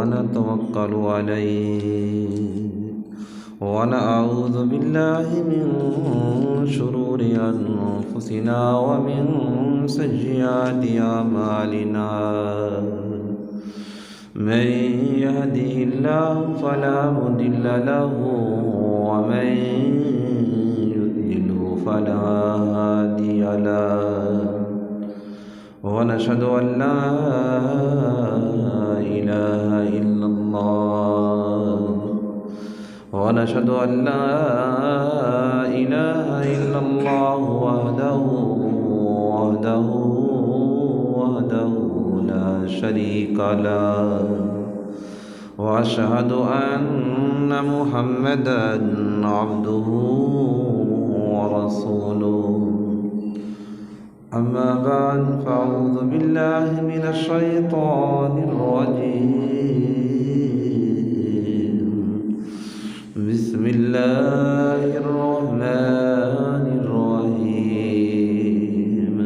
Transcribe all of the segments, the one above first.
ونتوكل عليه ونعوذ بالله من شرور أنفسنا ومن سيئات أعمالنا من يهده الله فلا مضل له ومن يضلل فلا هادي له ونشهد أن لا إله إلا الله ونشهد أن لا إله إلا الله وحده لا شريك له وأشهد أن محمدًا عبده ورسوله أما بعد فأعوذ بالله من الشيطان الرجيم بسم الله الرحمن الرحيم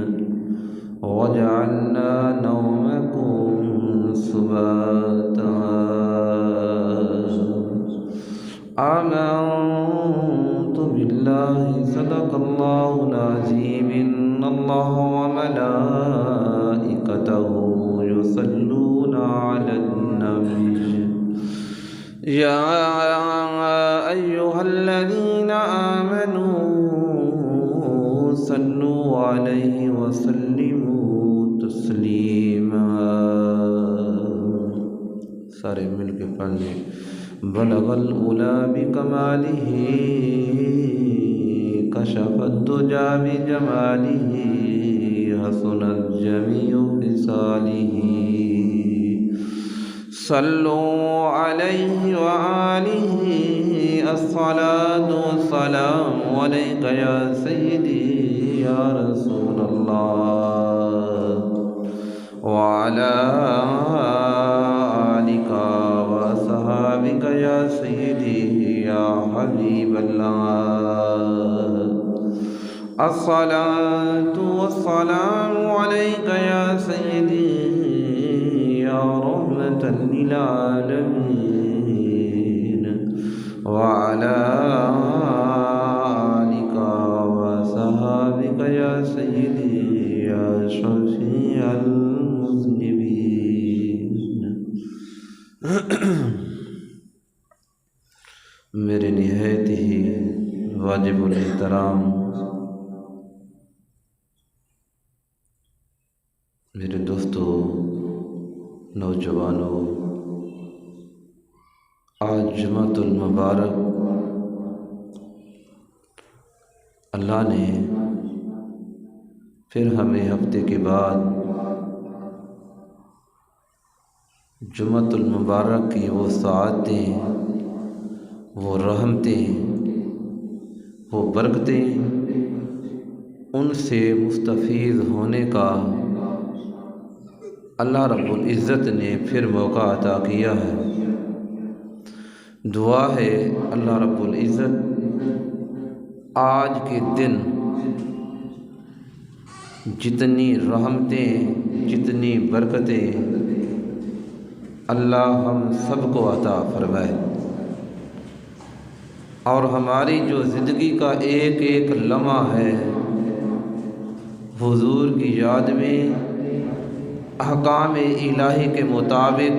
وجعلنا نومكم سباتا آمنت بالله صدق الله العظيم إن الله وملائكته يصلون على النبي يا أيها الذين آمنوا صلوا عليه وسلموا تسليما سارے مل کے پڑھ لیں بلغ العلا بکمالہ کشف الدجى بجمالہ حسن الجمیع خصالہ صلوا علیہ وآلہ الصلاة والسلام علیک یا سیدی یا رسول اللہ وعلى آلک وصحابک یا سیدی یا حبیب اللہ الصلاة والسلام علیک یا سیدی یا رحمة للعالمین وعلى آلک وصحابک یا سیدی یا شفیع المذنبین میرے نہایت ہی واجب الاحترام میرے دوستو نوجوانوں، آج جمعۃ المبارک اللہ نے پھر ہمیں ہفتے کے بعد جمعۃ المبارک کی وہ ساعتیں، وہ رحمتیں، وہ برکتیں، ان سے مستفید ہونے کا اللہ رب العزت نے پھر موقع عطا کیا ہے۔ دعا ہے اللہ رب العزت آج کے دن جتنی رحمتیں، جتنی برکتیں اللہ ہم سب کو عطا فرمائے، اور ہماری جو زندگی کا ایک ایک لمحہ ہے حضور کی یاد میں احکام الہی کے مطابق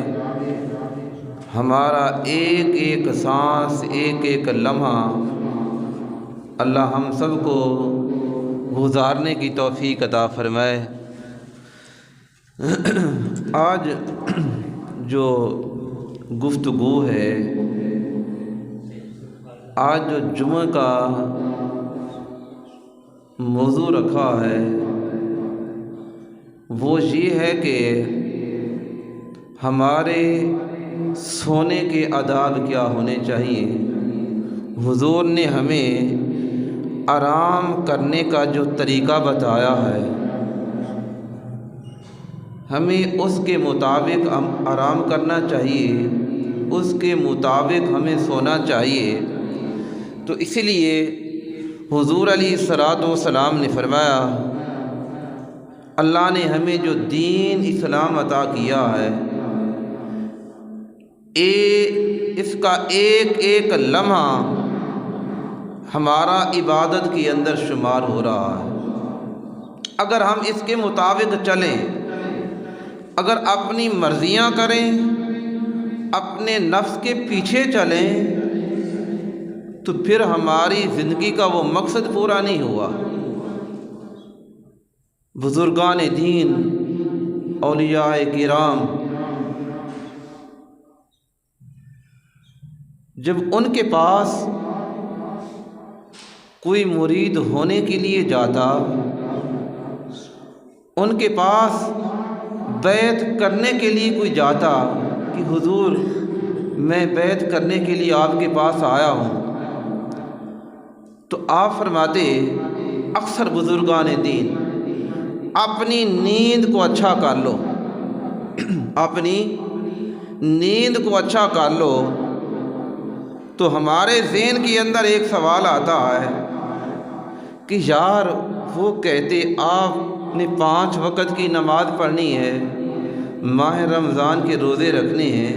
ہمارا ایک ایک سانس، ایک ایک لمحہ اللہ ہم سب کو گزارنے کی توفیق عطا فرمائے۔ آج جو گفتگو ہے، آج جو جمعہ کا موضوع رکھا ہے وہ یہ ہے کہ ہمارے سونے کے آداب کیا ہونے چاہیے۔ حضور نے ہمیں آرام کرنے کا جو طریقہ بتایا ہے، ہمیں اس کے مطابق ہم آرام کرنا چاہیے، اس کے مطابق ہمیں سونا چاہیے۔ تو اس لیے حضور علیہ الصلوۃ والسلام نے فرمایا، اللہ نے ہمیں جو دین اسلام عطا کیا ہے اس کا ایک ایک لمحہ ہمارا عبادت کے اندر شمار ہو رہا ہے۔ اگر ہم اس کے مطابق چلیں، اگر اپنی مرضیاں کریں، اپنے نفس کے پیچھے چلیں، تو پھر ہماری زندگی کا وہ مقصد پورا نہیں ہوا۔ بزرگان دین، اولیاء کرام، جب ان کے پاس کوئی مرید ہونے کے لیے جاتا، ان کے پاس بیعت کرنے کے لیے کوئی جاتا کہ حضور میں بیعت کرنے کے لیے آپ کے پاس آیا ہوں، تو آپ فرماتے اکثر بزرگان دین اپنی نیند کو اچھا کر لو، اپنی نیند کو اچھا کر لو۔ تو ہمارے ذہن کے اندر ایک سوال آتا ہے کہ یار وہ کہتے آپ نے 5 وقت کی نماز پڑھنی ہے، ماہ رمضان کے روزے رکھنے ہیں،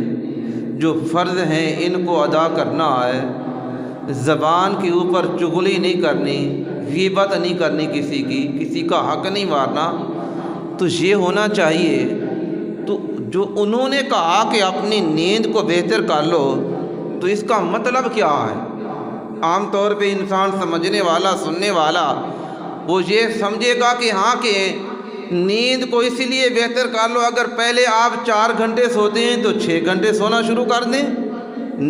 جو فرض ہیں ان کو ادا کرنا ہے، زبان کے اوپر چغلی نہیں کرنی، غیبت نہیں کرنی کسی کی، کسی کا حق نہیں مارنا، تو یہ ہونا چاہیے۔ تو جو انہوں نے کہا کہ اپنی نیند کو بہتر کر لو، تو اس کا مطلب کیا ہے؟ عام طور پہ انسان سمجھنے والا، سننے والا، وہ یہ سمجھے گا کہ ہاں کہ نیند کو اسی لیے بہتر کر لو، اگر پہلے آپ 4 گھنٹے سوتے ہیں تو 6 گھنٹے سونا شروع کر دیں۔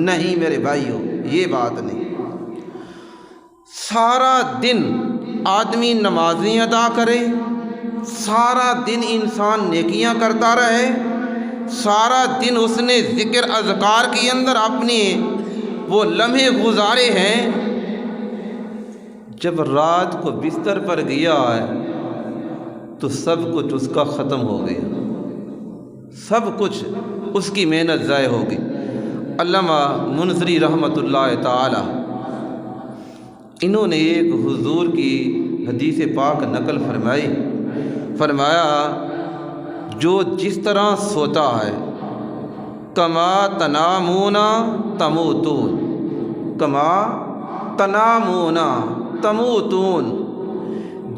نہیں میرے بھائیو، یہ بات نہیں۔ سارا دن آدمی نمازیں ادا کرے، سارا دن انسان نیکیاں کرتا رہے، سارا دن اس نے ذکر اذکار کے اندر اپنے وہ لمحے گزارے ہیں، جب رات کو بستر پر گیا ہے تو سب کچھ اس کا ختم ہو گیا، سب کچھ اس کی محنت ضائع ہو گئی۔ علامہ منذری رحمۃ اللہ تعالی، انہوں نے ایک حضور کی حدیث پاک نقل فرمائی، فرمایا جو جس طرح سوتا ہے، کما تنامون تموتون، کما تنامون تموتون،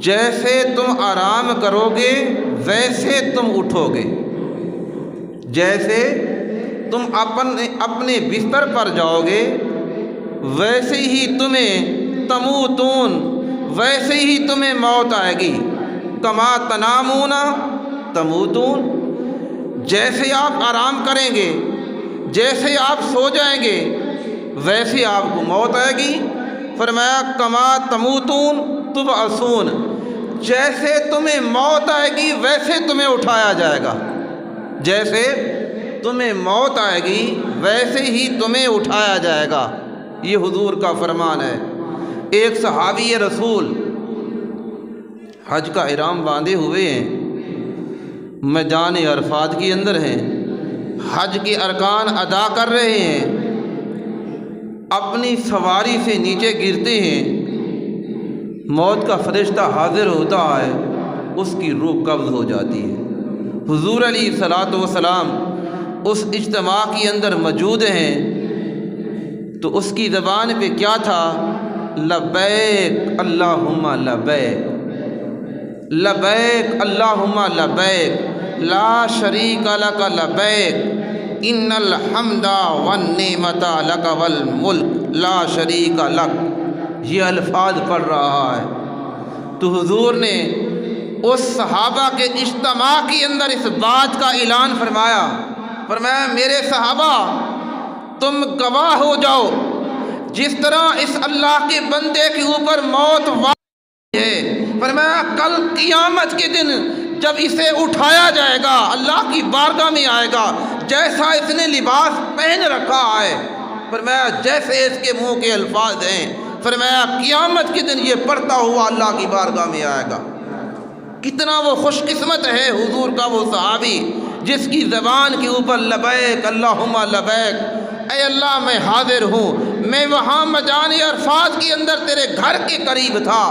جیسے تم آرام کرو گے ویسے تم اٹھو گے، جیسے تم اپنے بستر پر جاؤ گے ویسے ہی تمہیں تموتون، ویسے ہی تمہیں موت آئے گی۔ کما تنامون تموتون، جیسے آپ آرام کریں گے، جیسے آپ سو جائیں گے ویسے آپ کو موت آئے گی۔ فرمایا کما تموتون تبعثون، جیسے تمہیں موت آئے گی ویسے تمہیں اٹھایا جائے گا، جیسے تمہیں موت آئے گی ویسے ہی تمہیں اٹھایا جائے گا۔ یہ حضور کا فرمان ہے۔ ایک صحابی رسول حج کا احرام باندھے ہوئے ہیں، میدان عرفات کے اندر ہیں، حج کے ارکان ادا کر رہے ہیں، اپنی سواری سے نیچے گرتے ہیں، موت کا فرشتہ حاضر ہوتا ہے، اس کی روح قبض ہو جاتی ہے۔ حضور علیہ الصلوۃ والسلام اس اجتماع کے اندر موجود ہیں، تو اس کی زبان پہ کیا تھا؟ لبیک اللہم لبیک، لبیک اللہم لبیک، لا شریک لک لبیک، ان الحمد والنعمت لک والملک لا شریک لک، یہ الفاظ پڑھ رہا ہے۔ تو حضور نے اس صحابہ کے اجتماع کے اندر اس بات کا اعلان فرمایا، فرمایا میرے صحابہ تم گواہ ہو جاؤ، جس طرح اس اللہ کے بندے کے اوپر موت واقع ہے، فرمایا کل قیامت کے دن جب اسے اٹھایا جائے گا، اللہ کی بارگاہ میں آئے گا، جیسا اس نے لباس پہن رکھا ہے، فرمایا جیسے اس کے منہ کے الفاظ ہیں، فرمایا قیامت کے دن یہ پڑھتا ہوا اللہ کی بارگاہ میں آئے گا۔ کتنا وہ خوش قسمت ہے حضور کا وہ صحابی جس کی زبان کے اوپر لبیک اللہم لبیک، اے اللہ میں حاضر ہوں، میں وہاں میدان عرفات کے اندر تیرے گھر کے قریب تھا،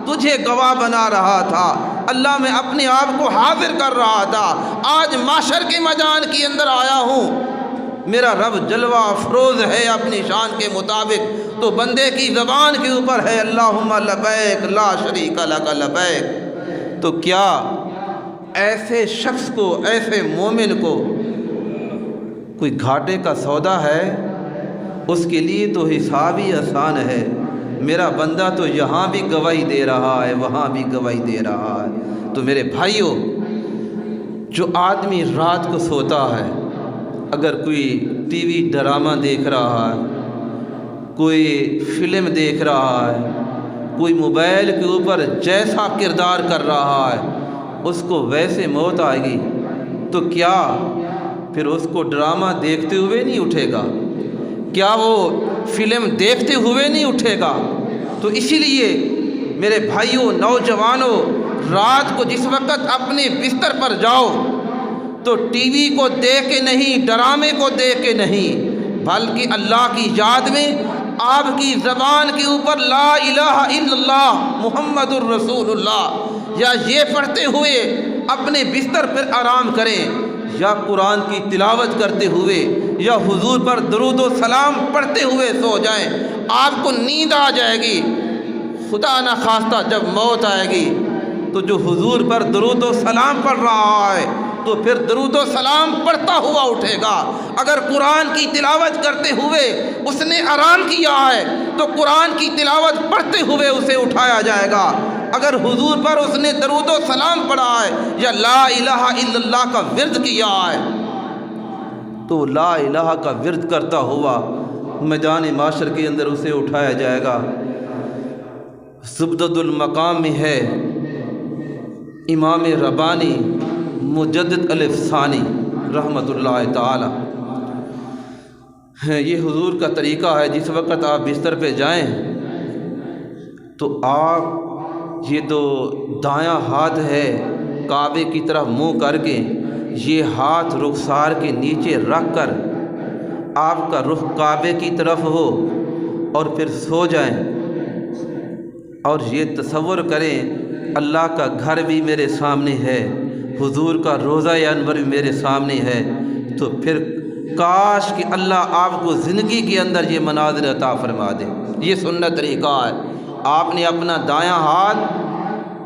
تجھے گواہ بنا رہا تھا، اللہ میں اپنے آپ کو حاضر کر رہا تھا، آج معاشر کے میدان کے اندر آیا ہوں، میرا رب جلوہ افروز ہے اپنی شان کے مطابق، تو بندے کی زبان کے اوپر ہے اللہم لبیک لا شریک لک لبیک۔ تو کیا ایسے شخص کو، ایسے مومن کو کوئی گھاٹے کا سودا ہے؟ اس کے لیے تو حساب ہی آسان ہے۔ میرا بندہ تو یہاں بھی گواہی دے رہا ہے، وہاں بھی گواہی دے رہا ہے۔ تو میرے بھائیوں، جو آدمی رات کو سوتا ہے، اگر کوئی ٹی وی ڈرامہ دیکھ رہا ہے، کوئی فلم دیکھ رہا ہے، کوئی موبائل کے اوپر جیسا کردار کر رہا ہے، اس کو ویسے موت آئے گی، تو کیا پھر اس کو ڈرامہ دیکھتے ہوئے نہیں اٹھے گا؟ کیا وہ فلم دیکھتے ہوئے نہیں اٹھے گا؟ تو اسی لیے میرے بھائیوں، نوجوانوں، رات کو جس وقت اپنے بستر پر جاؤ تو ٹی وی کو دیکھ کے نہیں، ڈرامے کو دیکھ کے نہیں، بلکہ اللہ کی یاد میں آپ کی زبان کے اوپر لا الہ الا اللہ محمد الرسول اللہ یا یہ پڑھتے ہوئے اپنے بستر پر آرام کریں، یا قرآن کی تلاوت کرتے ہوئے، یا حضور پر درود و سلام پڑھتے ہوئے سو جائیں۔ آپ کو نیند آ جائے گی، خدا نہ خواستہ جب موت آئے گی تو جو حضور پر درود و سلام پڑھ رہا ہے تو پھر درود و سلام پڑھتا ہوا اٹھے گا۔ اگر قرآن کی تلاوت کرتے ہوئے اس نے آرام کیا ہے تو قرآن کی تلاوت پڑھتے ہوئے اسے اٹھایا جائے گا۔ اگر حضور پر اس نے درود و سلام پڑھا ہے یا لا الہ الا اللہ کا ورد کیا ہے تو لا الہ کا ورد کرتا ہوا میدان معاشر کے اندر اسے اٹھایا جائے گا۔ زبدۃ المقام میں ہے امام ربانی مجدد الف ثانی رحمۃ اللہ تعالی، یہ حضور کا طریقہ ہے۔ جس وقت آپ بستر پہ جائیں تو آپ یہ تو دایاں ہاتھ ہے کعبے کی طرف منہ کر کے، یہ ہاتھ رخسار کے نیچے رکھ کر آپ کا رخ کعبے کی طرف ہو اور پھر سو جائیں، اور یہ تصور کریں اللہ کا گھر بھی میرے سامنے ہے، حضور کا روضہ انور بھی میرے سامنے ہے، تو پھر کاش کہ اللہ آپ کو زندگی کے اندر یہ مناظر عطا فرما دے۔ یہ سنت طریقہ ہے۔ آپ نے اپنا دایاں ہاتھ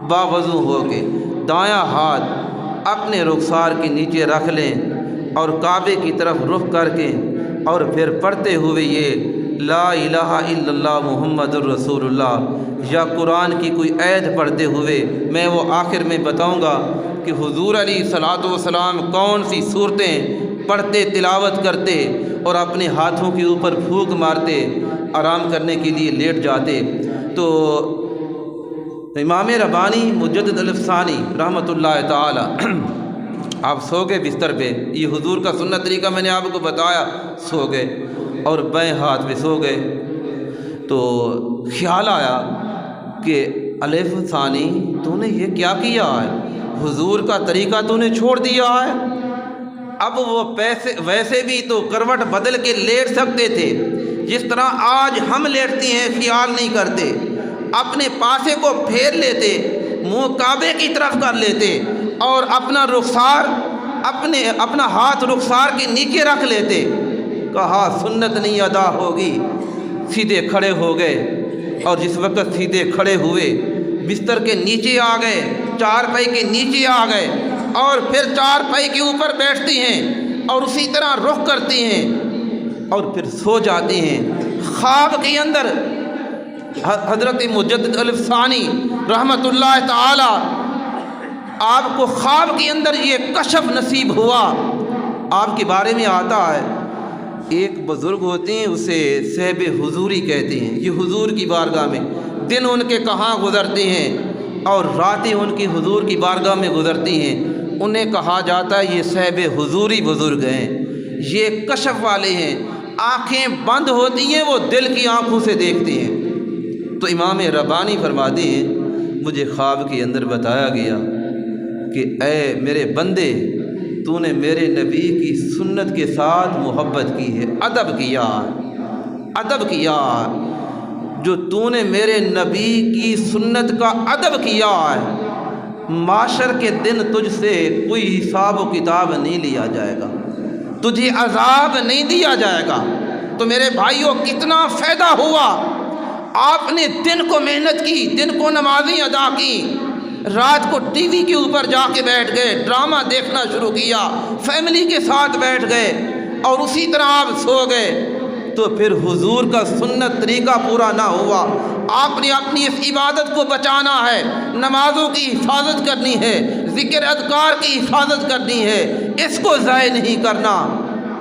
باوضو ہو کے دایاں ہاتھ اپنے رخسار کے نیچے رکھ لیں اور کعبے کی طرف رخ کر کے، اور پھر پڑھتے ہوئے یہ لا الہ الا اللہ محمد الرسول اللہ یا قرآن کی کوئی عید پڑھتے ہوئے، میں وہ آخر میں بتاؤں گا کہ حضور علیہ الصلوۃ والسلام کون سی صورتیں پڑھتے، تلاوت کرتے اور اپنے ہاتھوں کے اوپر پھونک مارتے، آرام کرنے کے لیے لیٹ جاتے۔ تو امام ربانی مجدد الف ثانی رحمۃ اللہ تعالی، آپ سو گئے بستر پہ، یہ حضور کا سنت طریقہ میں نے آپ کو بتایا، سو گئے اور بائیں ہاتھ پہ سو گئے، تو خیال آیا کہ الف ثانی تو نے یہ کیا کیا ہے؟ حضور کا طریقہ تو نے چھوڑ دیا ہے۔ اب وہ ویسے بھی تو کروٹ بدل کے لیٹ سکتے تھے، جس طرح آج ہم لیٹتے ہیں، خیال نہیں کرتے، اپنے پاسے کو پھیر لیتے، منہ کعبے کی طرف کر لیتے اور اپنا رخسار اپنا ہاتھ رخسار کے نیچے رکھ لیتے۔ کہا سنت نہیں ادا ہوگی، سیدھے کھڑے ہو گئے، اور جس وقت سیدھے کھڑے ہوئے بستر کے نیچے آ گئے، چارپائی کے نیچے آ گئے، اور پھر چارپائی کے اوپر بیٹھتے ہیں اور اسی طرح رخ کرتے ہیں اور پھر سو جاتے ہیں۔ خواب کے اندر حضرت مجدد الف ثانی رحمۃ اللہ تعالی، آپ کو خواب کے اندر یہ کشف نصیب ہوا۔ آپ کے بارے میں آتا ہے، ایک بزرگ ہوتے ہیں، اسے صاحب حضوری کہتے ہیں، یہ حضور کی بارگاہ میں دن ان کے کہاں گزرتے ہیں اور راتیں ان کی حضور کی بارگاہ میں گزرتی ہیں، انہیں کہا جاتا ہے یہ صاحب حضوری بزرگ ہیں، یہ کشف والے ہیں، آنکھیں بند ہوتی ہیں، وہ دل کی آنکھوں سے دیکھتے ہیں۔ تو امام ربانی فرماتے ہیں مجھے خواب کے اندر بتایا گیا کہ اے میرے بندے، تو نے میرے نبی کی سنت کے ساتھ محبت کی ہے، ادب کیا جو تو نے میرے نبی کی سنت کا ادب کیا ہے، معاشر کے دن تجھ سے کوئی حساب و کتاب نہیں لیا جائے گا۔ تجھے عذاب نہیں دیا جائے گا۔ تو میرے بھائیوں کتنا فائدہ ہوا، آپ نے دن کو محنت کی، دن کو نمازیں ادا کی، رات کو ٹی وی کے اوپر جا کے بیٹھ گئے، ڈرامہ دیکھنا شروع کیا، فیملی کے ساتھ بیٹھ گئے اور اسی طرح آپ سو گئے، تو پھر حضور کا سنت طریقہ پورا نہ ہوا۔ آپ نے اپنی اس عبادت کو بچانا ہے، نمازوں کی حفاظت کرنی ہے، ذکر اذکار کی حفاظت کرنی ہے، اس کو ضائع نہیں کرنا۔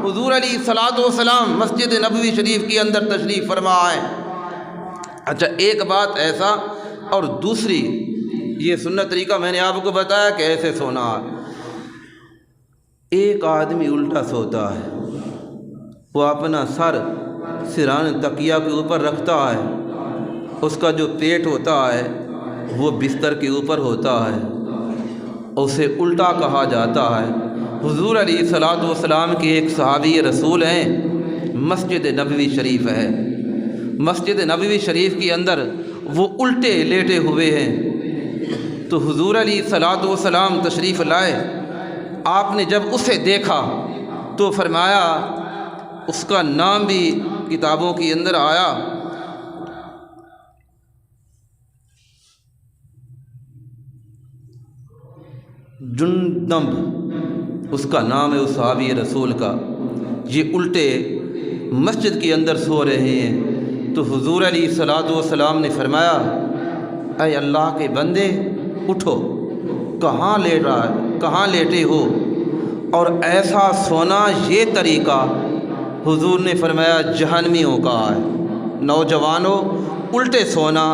حضور علیہ الصلوۃ والسلام مسجد نبوی شریف کے اندر تشریف فرما ہے۔ اچھا ایک بات ایسا، اور دوسری یہ سنت طریقہ میں نے آپ کو بتایا کہ ایسے سونا ہے۔ ایک آدمی الٹا سوتا ہے، وہ اپنا سر سران تکیہ کے اوپر رکھتا ہے، اس کا جو پیٹ ہوتا ہے وہ بستر کے اوپر ہوتا ہے، اسے الٹا کہا جاتا ہے۔ حضور علیہ الصلوۃ والسلام کے ایک صحابی رسول ہیں، مسجد نبوی شریف ہے، مسجد نبوی شریف کے اندر وہ الٹے لیٹے ہوئے ہیں، تو حضور علیہ الصلوۃ والسلام تشریف لائے۔ آپ نے جب اسے دیکھا تو فرمایا، اس کا نام بھی کتابوں کے اندر آیا، جندب اس کا نام ہے، اس صحابی رسول کا، یہ الٹے مسجد کے اندر سو رہے ہیں۔ تو حضور علیہ الصلوۃ والسلام نے فرمایا، اے اللہ کے بندے اٹھو، کہاں لیٹ رہا ہے، کہاں لیٹے ہو؟ اور ایسا سونا یہ طریقہ حضور نے فرمایا جہنمیوں کا ہے۔ نوجوانوں الٹے سونا،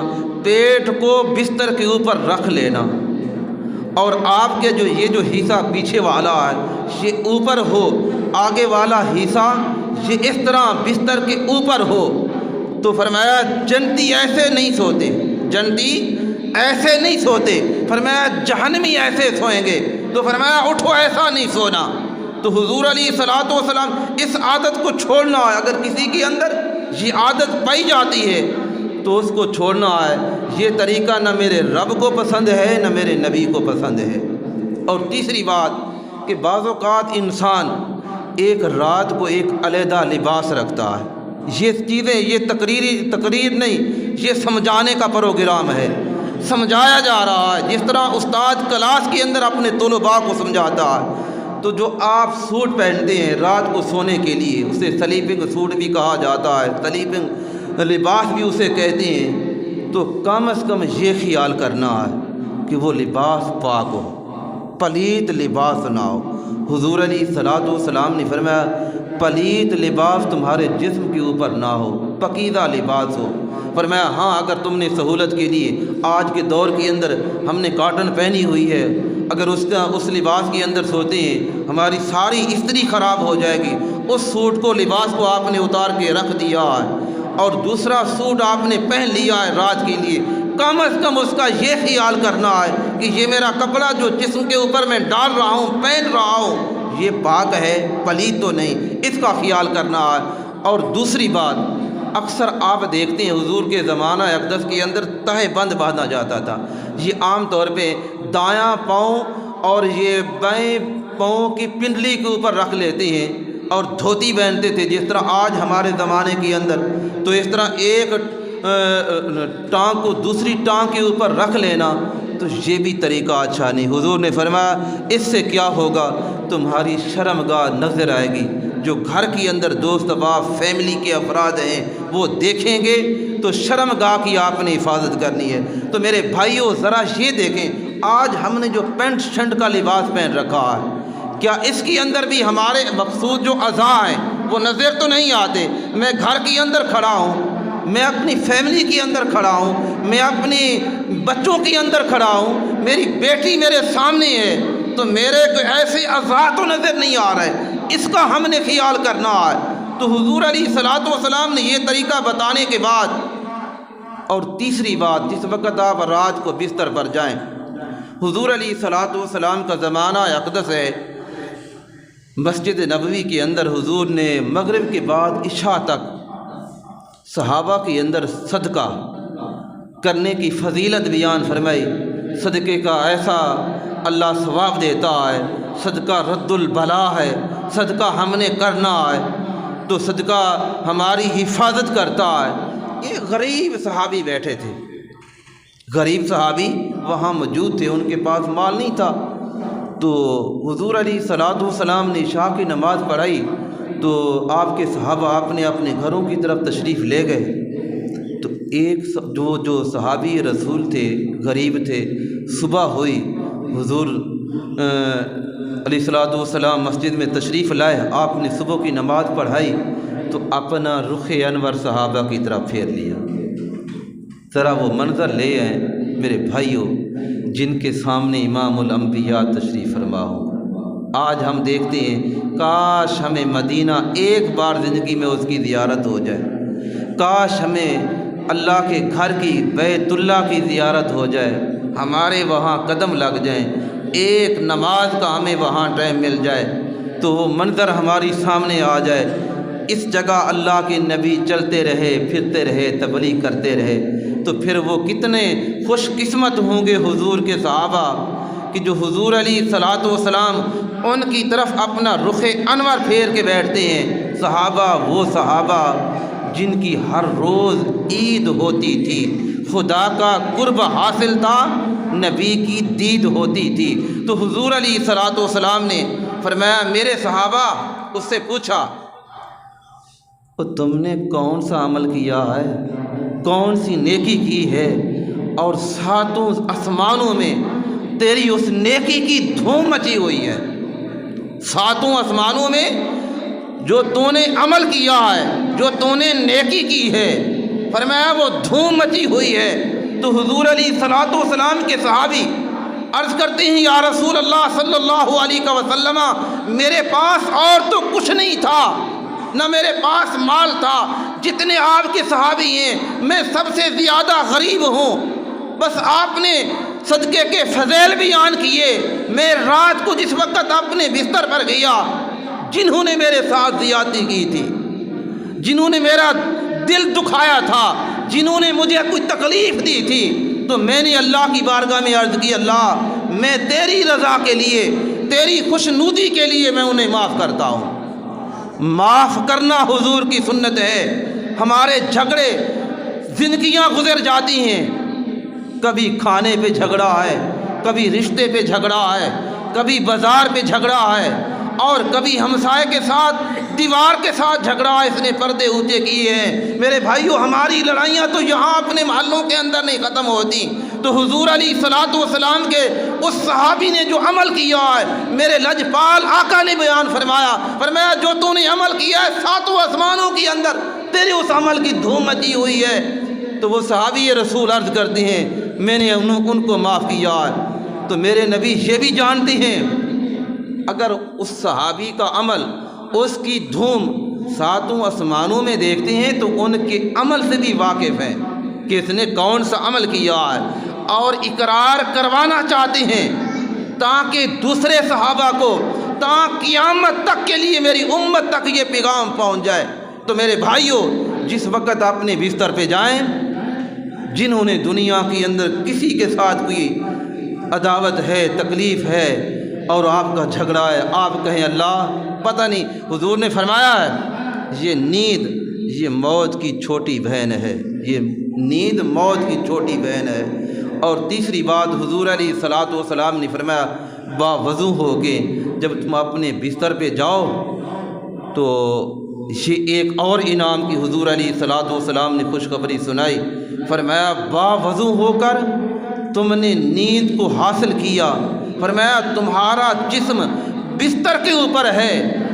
پیٹ کو بستر کے اوپر رکھ لینا، اور آپ کے یہ جو حصہ پیچھے والا ہے یہ اوپر ہو، آگے والا حصہ یہ اس طرح بستر کے اوپر ہو۔ تو فرمایا جنتی ایسے نہیں سوتے، جنتی ایسے نہیں سوتے، فرمایا جہنمی ایسے سوئیں گے۔ تو فرمایا اٹھو، ایسا نہیں سونا۔ تو حضور علیہ الصلوۃ والسلام اس عادت کو چھوڑنا ہے، اگر کسی کے اندر یہ عادت پائی جاتی ہے تو اس کو چھوڑنا ہے۔ یہ طریقہ نہ میرے رب کو پسند ہے نہ میرے نبی کو پسند ہے۔ اور تیسری بات کہ بعض اوقات انسان ایک رات کو ایک علیحدہ لباس رکھتا ہے، یہ چیزیں یہ تقریر نہیں، یہ سمجھانے کا پروگرام ہے، سمجھایا جا رہا ہے، جس طرح استاد کلاس کے اندر اپنے طلباء کو سمجھاتا ہے۔ تو جو آپ سوٹ پہنتے ہیں رات کو سونے کے لیے، اسے سلیپنگ سوٹ بھی کہا جاتا ہے، سلیپنگ لباس بھی اسے کہتے ہیں، تو کم از کم یہ خیال کرنا ہے کہ وہ لباس پاک ہو، پلیت لباس نہ ہو۔ حضور علیہ الصلوۃ والسلام نے فرمایا پلیت لباس تمہارے جسم کے اوپر نہ ہو، پاکیزہ لباس ہو۔ فرمایا ہاں اگر تم نے سہولت کے لیے آج کے دور کے اندر ہم نے کاٹن پہنی ہوئی ہے، اگر اس لباس کے اندر سوتے ہیں ہماری ساری استری خراب ہو جائے گی، اس سوٹ کو لباس کو آپ نے اتار کے رکھ دیا ہے اور دوسرا سوٹ آپ نے پہن لیا ہے رات کے لیے، کم از کم اس کا یہ خیال کرنا ہے کہ یہ میرا کپڑا جو جسم کے اوپر میں ڈال رہا ہوں، پہن رہا ہوں، یہ پاک ہے، پلید تو نہیں، اس کا خیال کرنا ہے۔ اور دوسری بات، اکثر آپ دیکھتے ہیں حضور کے زمانہ اقدس کے اندر تہہ بند باندھا جاتا تھا، یہ عام طور پہ دایاں پاؤں اور یہ بائیں پاؤں کی پنڈلی کے اوپر رکھ لیتے ہیں اور دھوتی پہنتے تھے، جس طرح آج ہمارے زمانے کے اندر، تو اس طرح ایک ٹانگ کو دوسری ٹانگ کے اوپر رکھ لینا، تو یہ بھی طریقہ اچھا نہیں۔ حضور نے فرمایا اس سے کیا ہوگا، تمہاری شرمگاہ نظر آئے گی، جو گھر کے اندر دوست احباب فیملی کے افراد ہیں وہ دیکھیں گے، تو شرمگاہ کی آپ نے حفاظت کرنی ہے۔ تو میرے بھائیوں ذرا یہ دیکھیں، آج ہم نے جو پینٹ شرٹ کا لباس پہن رکھا ہے، کیا اس کے اندر بھی ہمارے مقصود جو اعضاء ہیں وہ نظر تو نہیں آتے؟ میں گھر کے اندر کھڑا ہوں، میں اپنی فیملی کے اندر کھڑا ہوں، میں اپنی بچوں کے اندر کھڑا ہوں، میری بیٹی میرے سامنے ہے، تو میرے ایسے اعضاء تو نظر نہیں آ رہے، اس کا ہم نے خیال کرنا ہے۔ تو حضور علیہ الصلوۃ والسلام نے یہ طریقہ بتانے کے بعد، اور تیسری بات، جس وقت آپ رات کو بستر پر جائیں، حضور علیہ الصلوۃ والسلام کا زمانہ اقدس ہے، مسجد نبوی کے اندر حضور نے مغرب کے بعد عشاء تک صحابہ کے اندر صدقہ کرنے کی فضیلت بیان فرمائی۔ صدقے کا ایسا اللہ ثواب دیتا ہے، صدقہ رد البلا ہے، صدقہ ہم نے کرنا ہے تو صدقہ ہماری حفاظت کرتا ہے۔ یہ غریب صحابی بیٹھے تھے، غریب صحابی وہاں موجود تھے، ان کے پاس مال نہیں تھا، تو حضور علیہ الصلوۃ والسلام نے عشاء کی نماز پڑھائی تو آپ کے صحابہ اپنے گھروں کی طرف تشریف لے گئے۔ تو ایک جو صحابی رسول تھے، غریب تھے، صبح ہوئی، حضور علیہ الصلوۃ والسلام مسجد میں تشریف لائے، آپ نے صبح کی نماز پڑھائی تو اپنا رخ انور صحابہ کی طرف پھیر لیا۔ ذرا وہ منظر لے آئیں میرے بھائیوں، جن کے سامنے امام الانبیاء تشریف فرما ہو۔ آج ہم دیکھتے ہیں کاش ہمیں مدینہ ایک بار زندگی میں اس کی زیارت ہو جائے، کاش ہمیں اللہ کے گھر کی، بیت اللہ کی زیارت ہو جائے، ہمارے وہاں قدم لگ جائیں، ایک نماز کا ہمیں وہاں ٹائم مل جائے تو وہ منظر ہماری سامنے آ جائے۔ اس جگہ اللہ کے نبی چلتے رہے، پھرتے رہے، تبلیغ کرتے رہے، تو پھر وہ کتنے خوش قسمت ہوں گے حضور کے صحابہ کہ جو حضور علیہ الصلوۃ والسلام ان کی طرف اپنا رخ انور پھیر کے بیٹھتے ہیں۔ صحابہ وہ صحابہ جن کی ہر روز عید ہوتی تھی، خدا کا قرب حاصل تھا، نبی کی دید ہوتی تھی۔ تو حضور علیہ الصلوۃ والسلام نے فرمایا، میرے صحابہ، اس سے پوچھا تم نے کون سا عمل کیا ہے، کون سی نیکی کی ہے، اور ساتوں آسمانوں میں تیری اس نیکی کی دھوم مچی ہوئی ہے، ساتوں آسمانوں میں جو تو نے عمل کیا ہے، جو تو نے نیکی کی ہے، فرمایا وہ دھوم مچی ہوئی ہے۔ تو حضور علیہ الصلوۃ والسلام کے صحابی عرض کرتے ہیں، یا رسول اللہ صلی اللہ علیہ وسلم، میرے پاس اور تو کچھ نہیں تھا، نہ میرے پاس مال تھا، جتنے آپ کے صحابی ہیں میں سب سے زیادہ غریب ہوں، بس آپ نے صدقے کے فضائل بیان کیے۔ میں رات کو جس وقت اپنے بستر پر گیا، جنہوں نے میرے ساتھ زیادتی کی تھی، جنہوں نے میرا دل دکھایا تھا، جنہوں نے مجھے کوئی تکلیف دی تھی، تو میں نے اللہ کی بارگاہ میں عرض کی، اللہ میں تیری رضا کے لیے، تیری خوشنودی کے لیے میں انہیں معاف کرتا ہوں۔ معاف کرنا حضور کی سنت ہے۔ ہمارے جھگڑے، زندگیاں گزر جاتی ہیں، کبھی کھانے پہ جھگڑا ہے، کبھی رشتے پہ جھگڑا ہے، کبھی بازار پہ جھگڑا ہے، اور کبھی ہمسائے کے ساتھ، دیوار کے ساتھ جھگڑا، اس نے پردے اونچے کیے ہیں۔ میرے بھائیوں، ہماری لڑائیاں تو یہاں اپنے محلوں کے اندر نہیں ختم ہوتی۔ تو حضور علیہ الصلوۃ والسلام کے اس صحابی نے جو عمل کیا ہے، میرے لجپال آقا نے بیان فرمایا جو تو نے عمل کیا ہے، ساتوں آسمانوں کے اندر تیرے اس عمل کی دھوم مچی ہوئی ہے۔ تو وہ صحابی رسول عرض کرتے ہیں، میں نے ان کو معاف کیا ہے۔ تو میرے نبی یہ بھی جانتے ہیں، اگر اس صحابی کا عمل، اس کی دھوم ساتوں آسمانوں میں دیکھتے ہیں تو ان کے عمل سے بھی واقف ہیں کہ اس نے کون سا عمل کیا ہے، اور اقرار کروانا چاہتے ہیں تاکہ دوسرے صحابہ کو، تا قیامت تک کے لیے میری امت تک یہ پیغام پہنچ جائے۔ تو میرے بھائیوں، جس وقت اپنے بستر پہ جائیں، جنہوں نے دنیا کے اندر کسی کے ساتھ کوئی عداوت ہے، تکلیف ہے، اور آپ کا جھگڑا ہے، آپ کہیں اللہ پتہ نہیں، حضور نے فرمایا ہے یہ نیند، یہ موت کی چھوٹی بہن ہے، یہ نیند موت کی چھوٹی بہن ہے۔ اور تیسری بات، حضور علیہ الصلوۃ والسلام نے فرمایا، باوضو ہو کے جب تم اپنے بستر پہ جاؤ تو یہ ایک اور انعام کی حضور علیہ الصلوۃ والسلام نے خوشخبری سنائی۔ فرمایا باوضو ہو کر تم نے نیند کو حاصل کیا، فرمایا تمہارا جسم بستر کے اوپر ہے،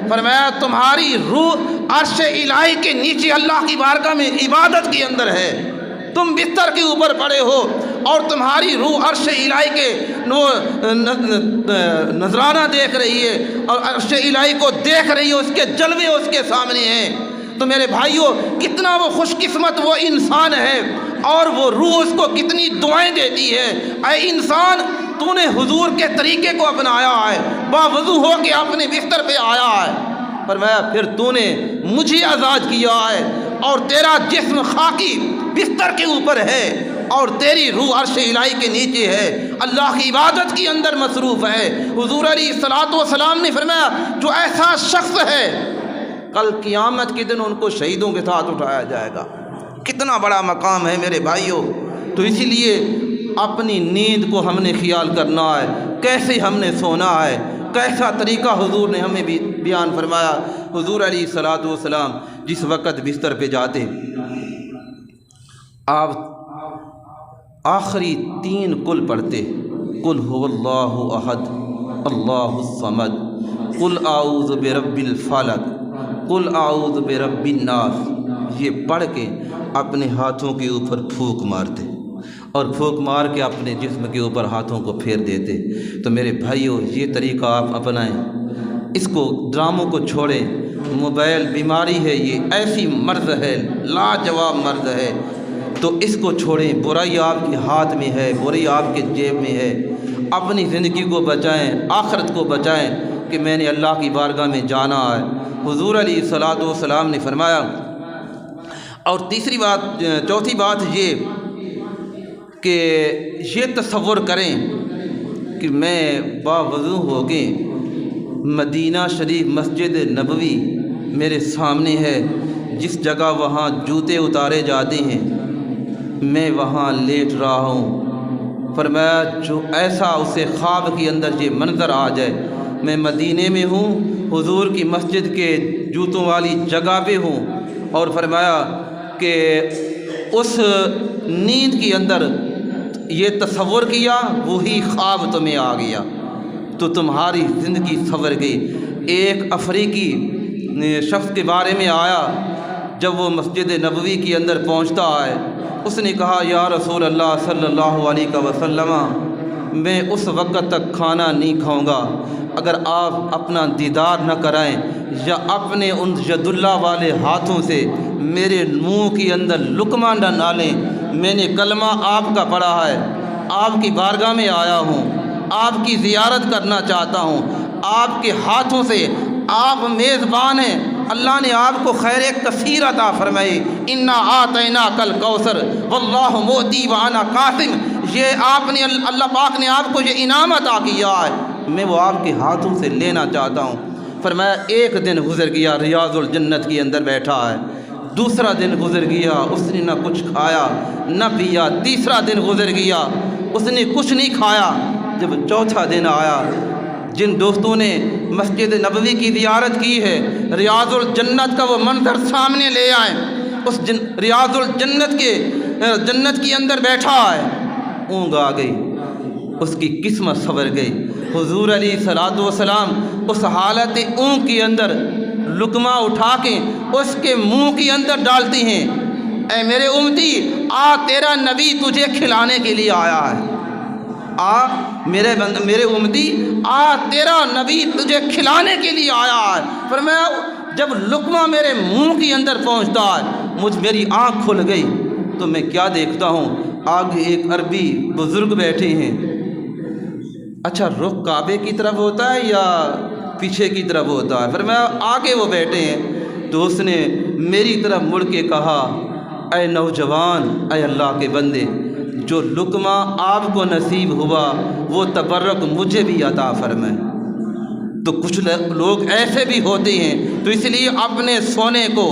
فرمایا تمہاری روح عرش الہی کے نیچے اللہ کی بارگاہ میں عبادت کے اندر ہے، تم بستر کے اوپر پڑے ہو اور تمہاری روح عرش الہی کے نذرانہ دیکھ رہی ہے، اور عرش الہی کو دیکھ رہی ہے، اس کے جلوے اس کے سامنے ہیں۔ تو میرے بھائیوں، کتنا وہ خوش قسمت وہ انسان ہے، اور وہ روح اس کو کتنی دعائیں دیتی ہے، اے انسان تو نے حضور کے طریقے کو اپنایا ہے، باوضو ہو کے اپنے بستر پہ آیا ہے، فرمایا پھر تو نے مجھے آزاد کیا ہے، اور تیرا جسم خاکی بستر کے اوپر ہے، اور تیری روح عرش الہی کے نیچے ہے، اللہ کی عبادت کی اندر مصروف ہے۔ حضور علیہ الصلوۃ والسلام نے فرمایا جو ایسا شخص ہے کل قیامت کے دن ان کو شہیدوں کے ساتھ اٹھایا جائے گا۔ کتنا بڑا مقام ہے میرے بھائیوں۔ تو اسی لیے اپنی نیند کو ہم نے خیال کرنا ہے، کیسے ہم نے سونا ہے، کیسا طریقہ حضور نے ہمیں بھی بیان فرمایا۔ حضور علیہ الصلوۃ والسلام جس وقت بستر پہ جاتے آپ آخری 3 قل پڑھتے، قل هو اللہ احد اللہ الصمد، قل اعوذ برب الفلق، قل اعوذ برب الناس، یہ پڑھ کے اپنے ہاتھوں کے اوپر پھونک مارتے اور پھونک مار کے اپنے جسم کے اوپر ہاتھوں کو پھیر دیتے۔ تو میرے بھائیوں یہ طریقہ آپ اپنائیں، اس کو ڈراموں کو چھوڑیں۔ موبائل بیماری ہے، یہ ایسی مرض ہے، لاجواب مرض ہے، تو اس کو چھوڑیں۔ برائی آپ کے ہاتھ میں ہے، برائی آپ کے جیب میں ہے۔ اپنی زندگی کو بچائیں، آخرت کو بچائیں کہ میں نے اللہ کی بارگاہ میں جانا ہے۔ حضور علیہ الصلوۃ والسلام نے فرمایا۔ اور چوتھی بات یہ کہ یہ تصور کریں کہ میں باوضو ہو کے مدینہ شریف مسجد نبوی میرے سامنے ہے، جس جگہ وہاں جوتے اتارے جاتے ہیں میں وہاں لیٹ رہا ہوں۔ فرمایا جو ایسا اسے خواب کے اندر یہ منظر آ جائے، میں مدینے میں ہوں، حضور کی مسجد کے جوتوں والی جگہ پہ ہوں، اور فرمایا کہ اس نیند کے اندر یہ تصور کیا وہی خواب تمہیں آ گیا تو تمہاری زندگی سنور گئی۔ ایک افریقی شخص کے بارے میں آیا، جب وہ مسجد نبوی کے اندر پہنچتا ہے اس نے کہا یا رسول اللہ صلی اللہ علیہ وسلم میں اس وقت تک کھانا نہیں کھاؤں گا اگر آپ اپنا دیدار نہ کرائیں یا اپنے ان ید اللہ والے ہاتھوں سے میرے منہ کے اندر لقمہ نہ ڈالیں۔ میں نے کلمہ آپ کا پڑھا ہے، آپ کی بارگاہ میں آیا ہوں، آپ کی زیارت کرنا چاہتا ہوں، آپ کے ہاتھوں سے آپ میزبان ہیں، اللہ نے آپ کو خیر کثیر عطا فرمائی۔ انا آتیناک الکوثر واللہ مؤتی وانا قاسم، یہ آپ نے اللہ پاک نے آپ کو یہ انعام عطا کیا ہے، میں وہ آپ کے ہاتھوں سے لینا چاہتا ہوں۔ فرمایا ایک دن گزر گیا ریاض الجنت کے اندر بیٹھا ہے، دوسرا دن گزر گیا اس نے نہ کچھ کھایا نہ پیا، تیسرا دن گزر گیا اس نے کچھ نہیں کھایا۔ جب چوتھا دن آیا، جن دوستوں نے مسجد نبوی کی زیارت کی ہے ریاض الجنت کا وہ منظر سامنے لے آئے، اس ریاض جنت کے اندر بیٹھا ہے، اونگ آ گئی، اس کی قسمت سنور گئی۔ حضور علیہ الصلوۃ والسلام اس حالت اونگ کے اندر لقمہ اٹھا کے اس کے منہ کے اندر ڈالتی ہیں، اے میرے امتی آ تیرا نبی تجھے کھلانے کے لیے آیا ہے، آ میرے امتی آ تیرا نبی تجھے کھلانے کے لیے آیا ہے۔ فرمایا جب لقمہ میرے منہ کے اندر پہنچتا ہے میری آنکھ کھل گئی تو میں کیا دیکھتا ہوں، آگے ایک عربی بزرگ بیٹھے ہیں۔ اچھا رخ کعبے کی طرف ہوتا ہے یا پیچھے کی طرف ہوتا ہے؟ فرمایا آگے وہ بیٹھے ہیں، تو اس نے میری طرف مڑ کے کہا اے نوجوان، اے اللہ کے بندے، جو لقمہ آپ کو نصیب ہوا وہ تبرک مجھے بھی عطا فرمائے۔ تو کچھ لوگ ایسے بھی ہوتے ہیں، تو اس لیے اپنے سونے کو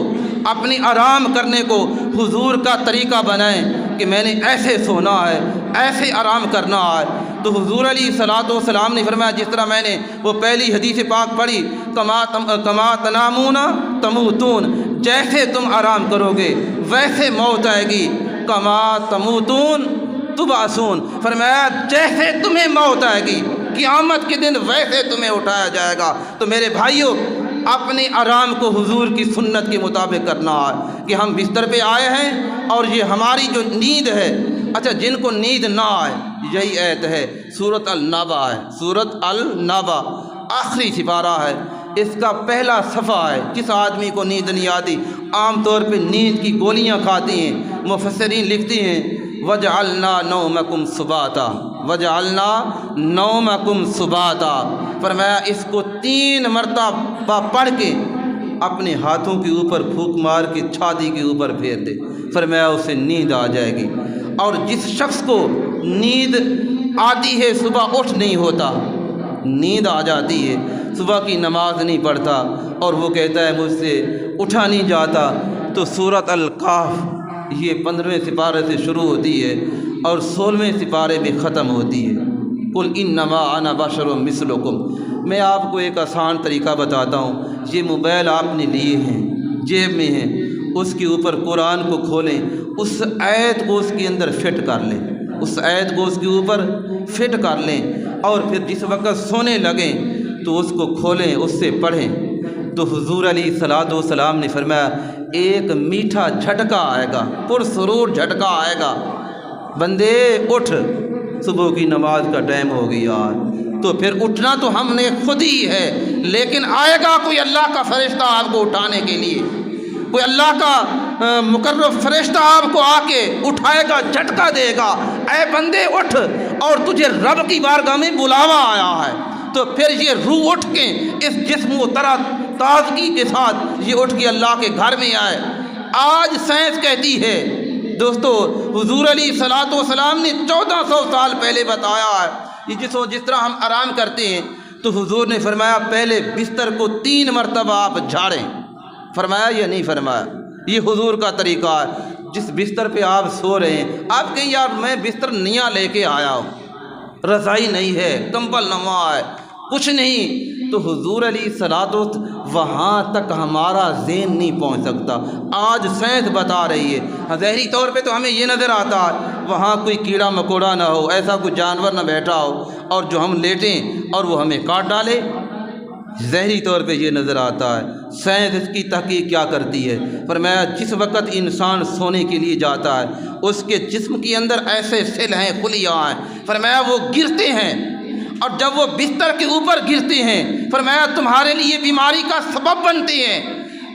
اپنی آرام کرنے کو حضور کا طریقہ بنائیں کہ میں نے ایسے سونا ہے، ایسے آرام کرنا ہے۔ تو حضور علیہ الصلوۃ والسلام نے فرمایا جس طرح میں نے وہ پہلی حدیث پاک پڑھی کما تنامون تموتون، جیسے تم آرام کرو گے ویسے موت آئے گی، کما تموتون تبعثون، فرمایا جیسے تمہیں موت آئے گی قیامت کے دن ویسے تمہیں اٹھایا جائے گا۔ تو میرے بھائیوں اپنے آرام کو حضور کی سنت کے مطابق کرنا ہے کہ ہم بستر پہ آئے ہیں اور یہ ہماری جو نیند ہے، اچھا جن کو نیند نہ آئے یہی آیت ہے سورۃ النبا ہے، سورۃ النبا آخری سپارہ ہے، اس کا پہلا صفحہ ہے۔ کس آدمی کو نیند نہیں آتی؟ عام طور پہ نیند کی گولیاں کھاتی ہیں، مفسرین لکھتی ہیں وَجَعَلْنَا نَوْمَكُمْ سُبَاتًا، وَجَعَلْنَا نَوْمَكُمْ سُبَاتًا، فرمایا اس کو 3 مرتبہ پڑھ کے اپنے ہاتھوں کے اوپر پھونک مار کے چھاتی کے اوپر پھیر دے، فرمایا اسے نیند آ جائے گی۔ اور جس شخص کو نیند آتی ہے صبح اٹھ نہیں ہوتا، نیند آ جاتی ہے، صبح کی نماز نہیں پڑھتا اور وہ کہتا ہے مجھ سے اٹھا نہیں جاتا، تو سورۃ الکہف یہ 15ویں سپارے سے شروع ہوتی ہے اور 16ویں سپارے میں ختم ہوتی ہے۔ قل انما انا بشر مثلکم۔ میں آپ کو ایک آسان طریقہ بتاتا ہوں۔ یہ موبائل آپ نے لیے ہیں، جیب میں ہیں، اس کے اوپر قرآن کو کھولیں، اس آیت کو اس کے اندر فٹ کر لیں، اس آیت کو اس کے اوپر فٹ کر لیں، اور پھر جس وقت سونے لگیں تو اس کو کھولیں، اس سے پڑھیں۔ تو حضور علیہ الصلوۃ والسلام نے فرمایا ایک میٹھا جھٹکا آئے گا، پرسرور جھٹکا آئے گا، بندے اٹھ، صبح کی نماز کا ٹائم ہو گیا۔ تو پھر اٹھنا تو ہم نے خود ہی ہے، لیکن آئے گا کوئی اللہ کا فرشتہ آپ کو اٹھانے کے لیے، کوئی اللہ کا مقرب فرشتہ آپ کو آ کے اٹھائے گا، جھٹکا دے گا، اے بندے اٹھ، اور تجھے رب کی بارگاہ میں بلاوا آیا ہے۔ تو پھر یہ روح اٹھ کے اس جسم و تازگی کے ساتھ یہ اٹھ کے اللہ کے گھر میں آئے۔ آج سائنس کہتی ہے دوستو، حضور علیہ الصلوۃ والسلام نے 1400 سال پہلے بتایا ہے، یہ جس طرح ہم آرام کرتے ہیں تو حضور نے فرمایا پہلے بستر کو 3 مرتبہ آپ جھاڑیں، فرمایا یا نہیں فرمایا؟ یہ حضور کا طریقہ ہے۔ جس بستر پہ آپ سو رہے ہیں، آپ کہیں یار میں بستر نیا لے کے آیا ہوں، رضائی نہیں ہے، کمبل نما ہے، کچھ نہیں، تو حضور علیہ الصلوۃ وہاں تک ہمارا ذہن نہیں پہنچ سکتا۔ آج سائنس بتا رہی ہے، ظاہری طور پہ تو ہمیں یہ نظر آتا ہے وہاں کوئی کیڑا مکوڑا نہ ہو، ایسا کوئی جانور نہ بیٹھا ہو اور جو ہم لیٹیں اور وہ ہمیں کاٹ ڈالے، ظاہری طور پہ یہ نظر آتا ہے۔ سائنس اس کی تحقیق کیا کرتی ہے؟ فرمایا جس وقت انسان سونے کے لیے جاتا ہے اس کے جسم کے اندر ایسے سیل ہیں، خلیاں ہیں، فرمایا وہ گرتے ہیں، اور جب وہ بستر کے اوپر گرتے ہیں فرمایا تمہارے لیے بیماری کا سبب بنتے ہیں،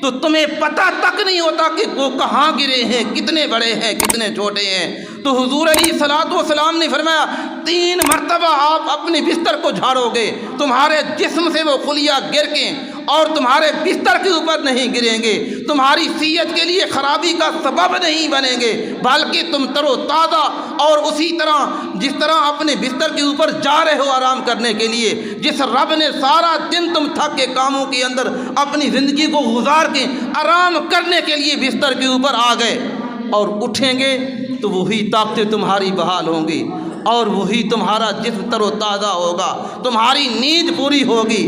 تو تمہیں پتہ تک نہیں ہوتا کہ وہ کہاں گرے ہیں، کتنے بڑے ہیں، کتنے چھوٹے ہیں۔ تو حضور علیہ الصلوۃ والسلام نے فرمایا 3 مرتبہ آپ اپنے بستر کو جھاڑو گے، تمہارے جسم سے وہ خلیہ گر کے اور تمہارے بستر کے اوپر نہیں گریں گے، تمہاری صحت کے لیے خرابی کا سبب نہیں بنیں گے، بلکہ تم تر و تازہ اور اسی طرح جس طرح اپنے بستر کے اوپر جا رہے ہو آرام کرنے کے لیے، جس رب نے سارا دن تم تھک کے کاموں کے اندر اپنی زندگی کو گزار کے آرام کرنے کے لیے بستر کے اوپر آ گئے، اور اٹھیں گے تو وہی طاقتیں تمہاری بحال ہوں گی اور وہی تمہارا جسم تر و تازہ ہوگا، تمہاری نیند پوری ہوگی۔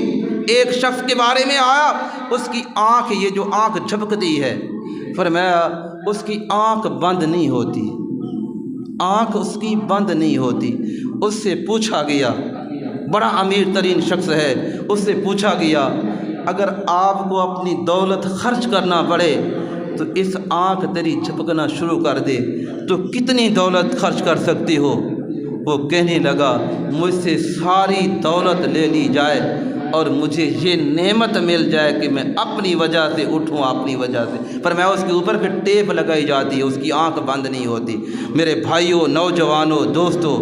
ایک شخص کے بارے میں آیا، اس کی آنکھ، یہ جو آنکھ جھپکتی ہے، فرمایا اس کی آنکھ بند نہیں ہوتی، آنکھ اس کی بند نہیں ہوتی۔ اس سے پوچھا گیا، بڑا امیر ترین شخص ہے، اس سے پوچھا گیا اگر آپ کو اپنی دولت خرچ کرنا پڑے تو اس آنکھ تیری جھپکنا شروع کر دے تو کتنی دولت خرچ کر سکتی ہو؟ وہ کہنے لگا مجھ سے ساری دولت لے لی جائے اور مجھے یہ نعمت مل جائے کہ میں اپنی وجہ سے اٹھوں، اپنی وجہ سے، پر میں اس کے اوپر پھر ٹیپ لگائی جاتی ہے، اس کی آنکھ بند نہیں ہوتی۔ میرے بھائیوں، نوجوانوں، دوستوں،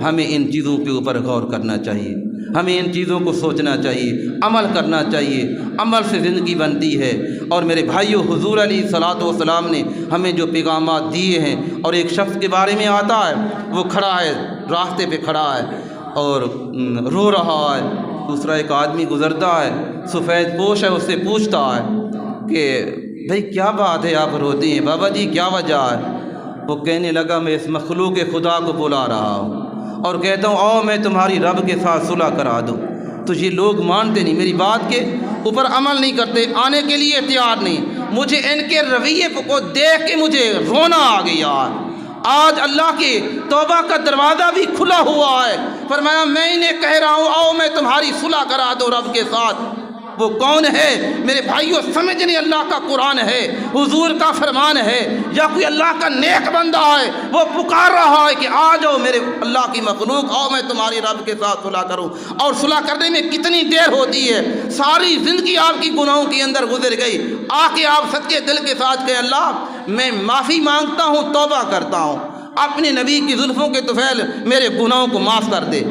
ہمیں ان چیزوں کے اوپر غور کرنا چاہیے، ہمیں ان چیزوں کو سوچنا چاہیے، عمل کرنا چاہیے، عمل سے زندگی بنتی ہے۔ اور میرے بھائیوں، حضور علیہ الصلوۃ والسلام نے ہمیں جو پیغامات دیے ہیں، اور ایک شخص کے بارے میں آتا ہے، وہ کھڑا ہے، راستے پہ کھڑا ہے اور رو رہا ہے، دوسرا ایک آدمی گزرتا ہے، سفید پوش ہے، اس سے پوچھتا ہے کہ بھئی کیا بات ہے آپ روتے ہیں؟ بابا جی کیا وجہ ہے؟ وہ کہنے لگا میں اس مخلوق خدا کو بلا رہا ہوں اور کہتا ہوں آؤ میں تمہاری رب کے ساتھ صلح کرا دوں، تو یہ لوگ مانتے نہیں، میری بات کے اوپر عمل نہیں کرتے، آنے کے لیے تیار نہیں۔ مجھے ان کے رویے کو دیکھ کے مجھے رونا آ گیا۔ آج اللہ کے توبہ کا دروازہ بھی کھلا ہوا ہے، فرمایا میں انہیں کہہ رہا ہوں آؤ میں تمہاری صلح کرا دوں رب کے ساتھ۔ وہ کون ہے میرے بھائیوں؟ سمجھنے اللہ کا قرآن ہے، حضور کا فرمان ہے، یا کوئی اللہ کا نیک بندہ ہے وہ پکار رہا ہے کہ آ جاؤ میرے اللہ کی مخلوق، آؤ میں تمہاری رب کے ساتھ صلح کروں۔ اور صلح کرنے میں کتنی دیر ہوتی ہے، ساری زندگی آپ کی گناہوں کے اندر گزر گئی، آ کے آپ سچے دل کے ساتھ کہ اللہ میں معافی مانگتا ہوں، توبہ کرتا ہوں، اپنے نبی کی زلفوں کے طفیل میرے گناہوں کو معاف کر دے،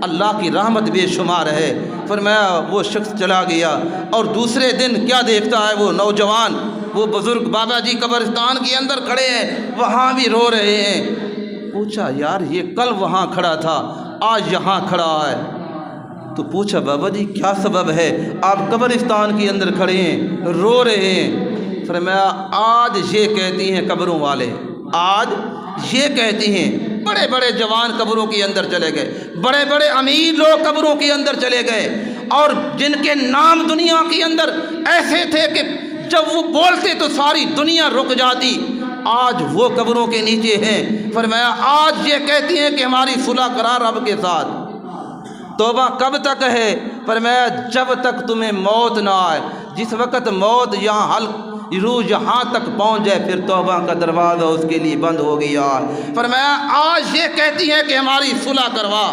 اللہ کی رحمت بے شمار ہے۔ فرمایا وہ شخص چلا گیا، اور دوسرے دن کیا دیکھتا ہے وہ نوجوان، وہ بزرگ بابا جی قبرستان کے اندر کھڑے ہیں، وہاں بھی رو رہے ہیں۔ پوچھا یار یہ کل وہاں کھڑا تھا آج یہاں کھڑا ہے، تو پوچھا بابا جی کیا سبب ہے، آپ قبرستان کے اندر کھڑے ہیں رو رہے ہیں؟ فرمایا آج یہ کہتی ہیں قبروں والے، آج یہ کہتی ہیں، بڑے بڑے جوان قبروں کے اندر چلے گئے، بڑے بڑے امیر لوگ قبروں کے اندر چلے گئے، اور جن کے نام دنیا کے اندر ایسے تھے کہ جب وہ بولتے تو ساری دنیا رک جاتی، آج وہ قبروں کے نیچے ہیں۔ فرمایا آج یہ کہتی ہیں کہ ہماری صلح کرا رب کے ساتھ۔ توبہ کب تک ہے؟ فرمایا جب تک تمہیں موت نہ آئے، جس وقت موت یہاں روح یہاں تک پہنچ جائے پھر توبہ کا دروازہ اس کے لیے بند ہو گیا۔ فرمایا آج یہ کہتی ہے کہ ہماری صلح کروا،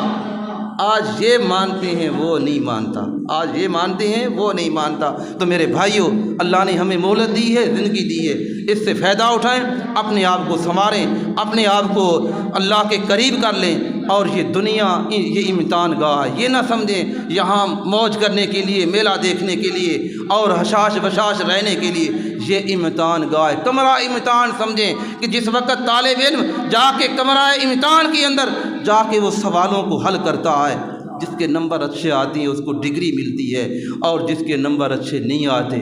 آج یہ مانتے ہیں وہ نہیں مانتا، آج یہ مانتے ہیں وہ نہیں مانتا۔ تو میرے بھائیوں، اللہ نے ہمیں مہلت دی ہے، زندگی دی ہے، اس سے فائدہ اٹھائیں، اپنے آپ کو سنواریں، اپنے آپ کو اللہ کے قریب کر لیں، اور یہ دنیا یہ امتحان گاہ ہے، یہ نہ سمجھیں یہاں موج کرنے کے لیے، میلہ دیکھنے کے لیے اور حشاش بشاش رہنے کے لیے، یہ امتحان گاہ ہے، کمرہ امتحان سمجھیں کہ جس وقت طالب علم جا کے کمرہ امتحان کے اندر جا کے وہ سوالوں کو حل کرتا ہے، جس کے نمبر اچھے آتے ہیں اس کو ڈگری ملتی ہے، اور جس کے نمبر اچھے نہیں آتے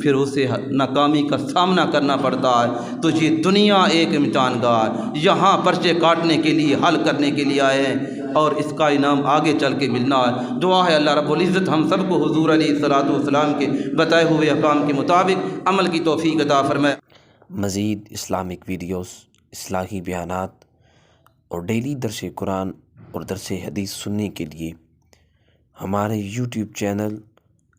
پھر اسے ناکامی کا سامنا کرنا پڑتا ہے۔ تو یہ دنیا ایک امتحان گاہ ہے، یہاں پرچے کاٹنے کے لیے، حل کرنے کے لیے آئے ہیں، اور اس کا انعام آگے چل کے ملنا ہے۔ دعا ہے اللہ رب العزت ہم سب کو حضور علیہ الصلوۃ والسلام کے بتائے ہوئے احکام کے مطابق عمل کی توفیق عطا فرمائے۔ مزید اسلامک ویڈیوز، اصلاحی بیانات اور ڈیلی درس قرآن اور درس حدیث سننے کے لیے ہمارے یوٹیوب چینل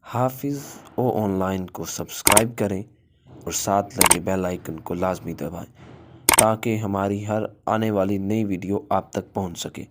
حافظ آن لائن کو سبسکرائب کریں اور ساتھ لگے بیل آئیکن کو لازمی دبائیں تاکہ ہماری ہر آنے والی نئی ویڈیو آپ تک پہنچ سکے۔